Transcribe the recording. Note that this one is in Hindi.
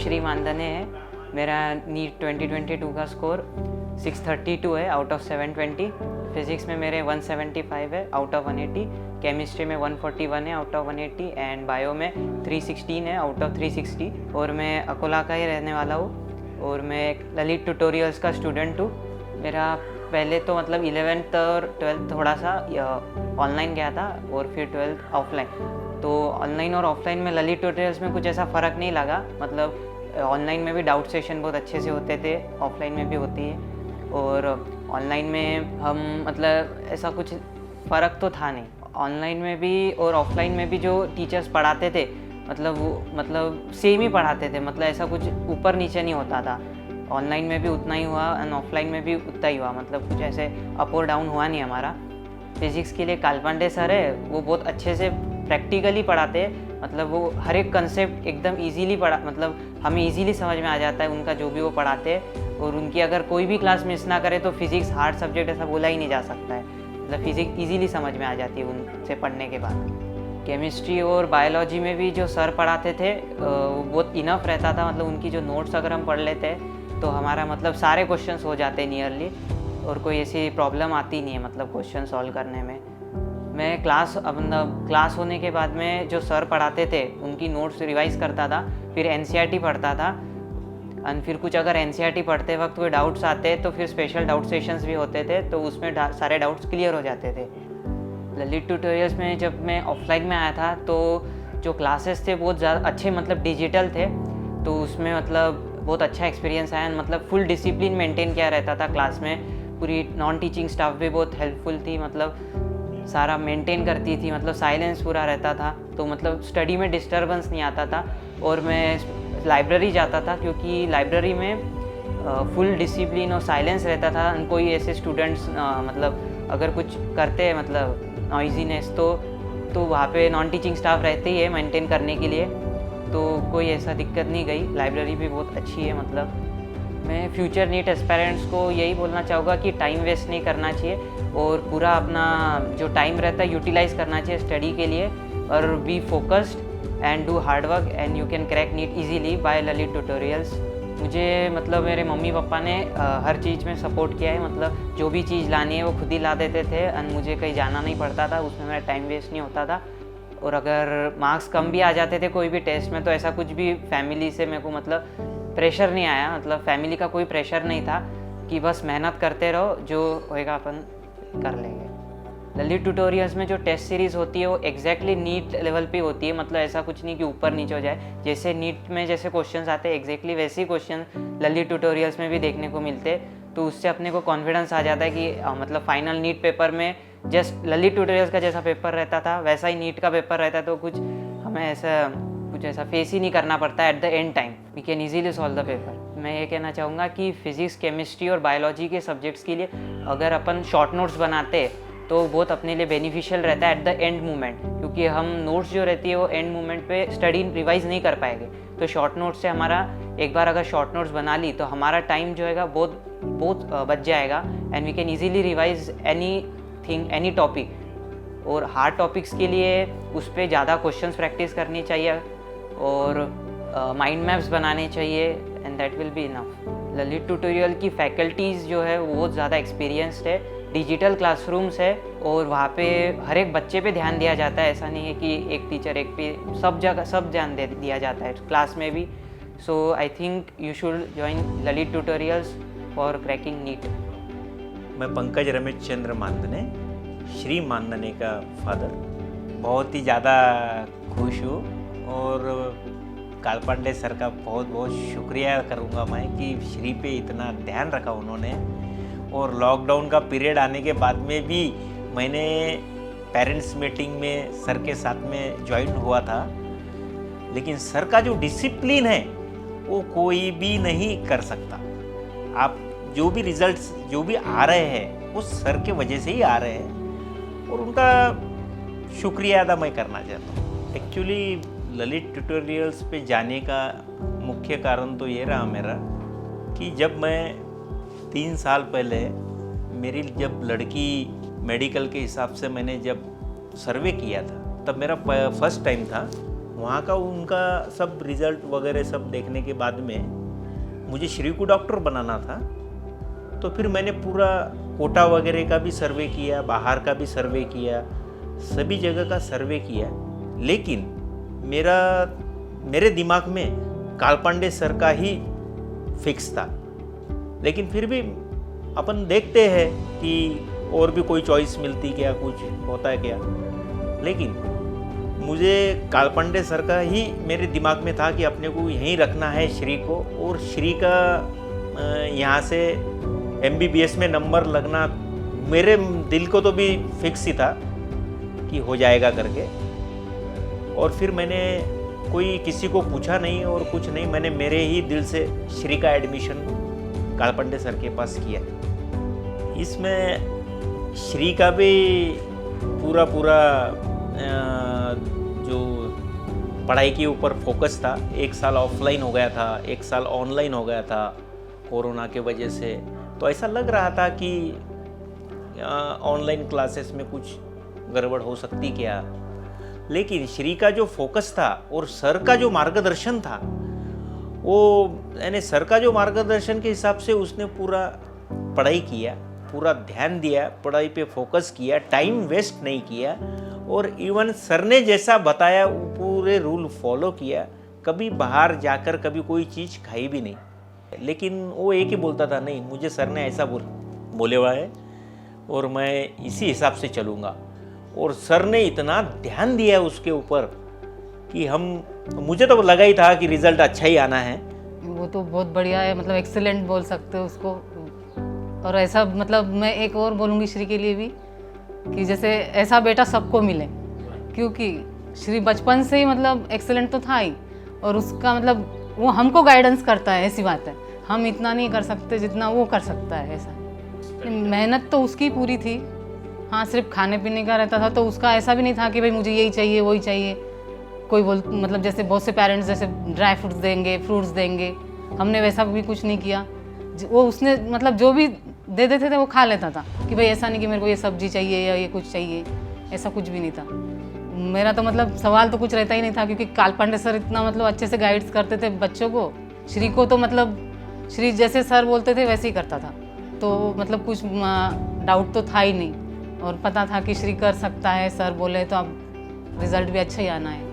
श्री मानधने है। मेरा नीट 2022 का स्कोर 632 है आउट ऑफ 720। फिज़िक्स में मेरे 175 है आउट ऑफ 180। केमिस्ट्री में 141 है आउट ऑफ 180 एंड बायो में 316 है आउट ऑफ 360। और मैं अकोला का ही रहने वाला हूँ और मैं ललित ट्यूटोरियल्स का स्टूडेंट हूँ। मेरा पहले तो मतलब 11th और 12th थोड़ा सा ऑनलाइन गया था और फिर 12th ऑफलाइन। तो ऑनलाइन और ऑफलाइन में ललित ट्यूटोरियल्स में कुछ ऐसा फ़र्क नहीं लगा। मतलब ऑनलाइन में भी डाउट सेशन बहुत अच्छे से होते थे, ऑफलाइन में भी होती है। और ऑनलाइन में हम मतलब ऐसा कुछ फ़र्क तो था नहीं। ऑनलाइन में भी और ऑफलाइन में भी जो टीचर्स पढ़ाते थे मतलब सेम ही पढ़ाते थे। मतलब ऐसा कुछ ऊपर नीचे नहीं होता था। ऑनलाइन में भी उतना ही हुआ एंड ऑफलाइन में भी उतना ही हुआ। मतलब कुछ ऐसे अप और डाउन हुआ नहीं हमारा। फिज़िक्स के लिए कालपांडे सर है, वो बहुत अच्छे से प्रैक्टिकली पढ़ाते हैं। मतलब वो हर एक कंसेप्ट एकदम इजीली मतलब हमें इजीली समझ में आ जाता है उनका जो भी वो पढ़ाते हैं। और उनकी अगर कोई भी क्लास मिस ना करे तो फिज़िक्स हार्ड सब्जेक्ट ऐसा बोला ही नहीं जा सकता है। मतलब फिज़िक्स इजीली समझ में आ जाती है उनसे पढ़ने के बाद। केमिस्ट्री और बायोलॉजी में भी जो सर पढ़ाते थे वो बहुत इनफ रहता था। मतलब उनकी जो नोट्स अगर हम पढ़ लेते हैं तो हमारा मतलब सारे क्वेश्चंस हो जाते हैं नियरली और कोई ऐसी प्रॉब्लम आती नहीं है मतलब क्वेश्चन सॉल्व करने में। मैं क्लास होने के बाद में जो सर पढ़ाते थे उनकी नोट्स रिवाइज़ करता था, फिर एनसीईआरटी पढ़ता था। एंड फिर कुछ अगर एनसीईआरटी पढ़ते वक्त कोई डाउट्स आते तो फिर स्पेशल डाउट सेशंस भी होते थे, तो उसमें सारे डाउट्स क्लियर हो जाते थे। ललित ट्यूटोरियल्स में जब मैं ऑफलाइन में आया था तो जो क्लासेस थे बहुत ज़्यादा अच्छे मतलब डिजिटल थे, तो उसमें मतलब बहुत अच्छा एक्सपीरियंस आया। मतलब फुल डिसिप्लिन मेंटेन किया रहता था क्लास में। पूरी नॉन टीचिंग स्टाफ भी बहुत हेल्पफुल थी, मतलब सारा मेंटेन करती थी। मतलब साइलेंस पूरा रहता था, तो मतलब स्टडी में डिस्टर्बेंस नहीं आता था। और मैं लाइब्रेरी जाता था क्योंकि लाइब्रेरी में फुल डिसिप्लिन और साइलेंस रहता था। कोई ऐसे स्टूडेंट्स मतलब अगर कुछ करते हैं मतलब नॉइजीनेस तो वहाँ पे नॉन टीचिंग स्टाफ रहते ही है मेंटेन करने के लिए, तो कोई ऐसा दिक्कत नहीं गई। लाइब्रेरी भी बहुत अच्छी है। मतलब मैं फ्यूचर नीट एस्पायरेंट्स को यही बोलना चाहूँगा कि टाइम वेस्ट नहीं करना चाहिए और पूरा अपना जो टाइम रहता है यूटिलाइज़ करना चाहिए स्टडी के लिए। और be focused and do hard work and you can crack NEET easily by Lalit tutorials. मुझे मतलब मेरे मम्मी पापा ने हर चीज़ में सपोर्ट किया है। मतलब जो भी चीज़ लानी है वो खुद ही ला देते थे एंड मुझे कहीं जाना नहीं पड़ता था, उसमें मेरा टाइम वेस्ट नहीं होता था। और अगर मार्क्स कम भी आ जाते थे कोई भी टेस्ट में तो ऐसा कुछ भी फैमिली से मेरे को मतलब प्रेशर नहीं आया। मतलब फैमिली का कोई प्रेशर नहीं था कि बस मेहनत करते रहो, जो होएगा अपन कर लेंगे। ललित ट्यूटोरियल्स में जो टेस्ट सीरीज़ होती है वो एग्जैक्टली नीट लेवल पे होती है। मतलब ऐसा कुछ नहीं कि ऊपर नीचे हो जाए। जैसे नीट में जैसे क्वेश्चंस आते हैं एग्जैक्टली वैसे ही क्वेश्चन ललित ट्यूटोरियल्स में भी देखने को मिलते हैं, तो उससे अपने को कॉन्फिडेंस आ जाता है कि मतलब फाइनल नीट पेपर में जस्ट ललित ट्यूटोरियल्स का जैसा पेपर रहता था वैसा ही नीट का पेपर रहता है। तो हमें ऐसा फेस ही नहीं करना पड़ता है। At the end time we can easily solve the paper. मैं ये कहना चाहूँगा कि फिज़िक्स, केमिस्ट्री और बायोलॉजी के सब्जेक्ट्स के लिए अगर अपन शॉर्ट नोट्स बनाते तो बहुत अपने लिए बेनिफिशियल रहता है एट द एंड मोमेंट, क्योंकि हम नोट्स जो रहती है वो एंड मोमेंट पे स्टडी रिवाइज नहीं कर पाएंगे। तो शॉर्ट नोट्स से हमारा एक बार अगर शॉर्ट नोट्स बना ली तो हमारा टाइम जो है बहुत बच जाएगा and we can easily revise any topic. और हार्ड टॉपिक्स के लिए उस पर ज़्यादा क्वेश्चंस प्रैक्टिस करनी चाहिए और माइंड मैप्स बनाने चाहिए and that will be enough. Lalit tutorial की फैकल्टीज़ जो है वो बहुत ज़्यादा एक्सपीरियंस्ड है। डिजिटल क्लासरूम्स है और वहाँ पे हर एक बच्चे पे ध्यान दिया जाता है। ऐसा नहीं है कि एक टीचर एक पे सब जगह सब ध्यान दिया जाता है क्लास में भी। So I think you should join Lalit tutorials for cracking NEET. मैं पंकज रमेश चंद्र मानधने, श्री मानधने का फादर, बहुत ही ज़्यादा खुश हूँ और कालपांडे सर का बहुत बहुत शुक्रिया करूँगा मैं कि श्री पे इतना ध्यान रखा उन्होंने। और लॉकडाउन का पीरियड आने के बाद में भी मैंने पेरेंट्स मीटिंग में सर के साथ में ज्वाइन हुआ था, लेकिन सर का जो डिसिप्लिन है वो कोई भी नहीं कर सकता। आप जो भी रिजल्ट्स जो भी आ रहे हैं वो सर के वजह से ही आ रहे हैं और उनका शुक्रिया अदा मैं करना चाहता हूँ। एक्चुअली ललित ट्यूटोरियल्स पे जाने का मुख्य कारण तो ये रहा मेरा कि जब मैं 3 साल पहले मेरी जब लड़की मेडिकल के हिसाब से मैंने जब सर्वे किया था तब मेरा फर्स्ट टाइम था वहाँ का उनका सब रिजल्ट वगैरह सब देखने के बाद में मुझे श्री को डॉक्टर बनाना था। तो फिर मैंने पूरा कोटा वगैरह का भी सर्वे किया, बाहर का भी सर्वे किया, सभी जगह का सर्वे किया, लेकिन मेरे दिमाग में कालपांडे सर का ही फिक्स था। लेकिन फिर भी अपन देखते हैं कि और भी कोई चॉइस मिलती क्या, कुछ होता है क्या, लेकिन मुझे कालपांडे सर का ही मेरे दिमाग में था कि अपने को यहीं रखना है श्री को, और श्री का यहाँ से MBBS में नंबर लगना मेरे दिल को तो भी फिक्स ही था कि हो जाएगा करके। और फिर मैंने कोई किसी को पूछा नहीं और कुछ नहीं, मैंने मेरे ही दिल से श्री का एडमिशन कालपांडे सर के पास किया। इसमें श्री का भी पूरा जो पढ़ाई के ऊपर फोकस था, 1 साल ऑफलाइन हो गया था, 1 साल ऑनलाइन हो गया था कोरोना के वजह से। तो ऐसा लग रहा था कि ऑनलाइन क्लासेस में कुछ गड़बड़ हो सकती क्या, लेकिन श्री का जो फोकस था और सर का जो मार्गदर्शन था, वो यानी सर का जो मार्गदर्शन के हिसाब से उसने पूरा पढ़ाई किया, पूरा ध्यान दिया, पढ़ाई पे फोकस किया, टाइम वेस्ट नहीं किया, और इवन सर ने जैसा बताया वो पूरे रूल फॉलो किया। कभी बाहर जाकर कभी कोई चीज़ खाई भी नहीं, लेकिन वो एक ही बोलता था, नहीं मुझे सर ने ऐसा बोले हुआ है और मैं इसी हिसाब से चलूँगा। और सर ने इतना ध्यान दिया उसके ऊपर कि मुझे तो लगा ही था कि रिज़ल्ट अच्छा ही आना है। वो तो बहुत बढ़िया है, मतलब एक्सीलेंट बोल सकते हो उसको। और ऐसा मतलब मैं एक और बोलूँगी श्री के लिए भी कि जैसे ऐसा बेटा सबको मिले, क्योंकि श्री बचपन से ही मतलब एक्सीलेंट तो था ही, और उसका मतलब वो हमको गाइडेंस करता है, ऐसी बात है। हम इतना नहीं कर सकते जितना वो कर सकता है, ऐसा। मेहनत तो उसकी पूरी थी, हाँ सिर्फ खाने पीने का रहता था, तो उसका ऐसा भी नहीं था कि भाई मुझे यही चाहिए वही चाहिए। कोई मतलब जैसे बहुत से पेरेंट्स जैसे ड्राई फ्रूट्स देंगे, फ्रूट्स देंगे, हमने वैसा भी कुछ नहीं किया। वो उसने मतलब जो भी दे देते थे वो खा लेता था, कि भाई ऐसा नहीं कि मेरे को ये सब्जी चाहिए या ये कुछ चाहिए, ऐसा कुछ भी नहीं था। मेरा तो मतलब सवाल तो कुछ रहता ही नहीं था, क्योंकि कालपांडे सर इतना मतलब अच्छे से गाइड्स करते थे बच्चों को। श्री को तो मतलब श्री जैसे सर बोलते थे वैसे ही करता था, तो मतलब कुछ डाउट तो था ही नहीं, और पता था कि श्री कर सकता है, सर बोले तो अब रिजल्ट भी अच्छा ही आना है।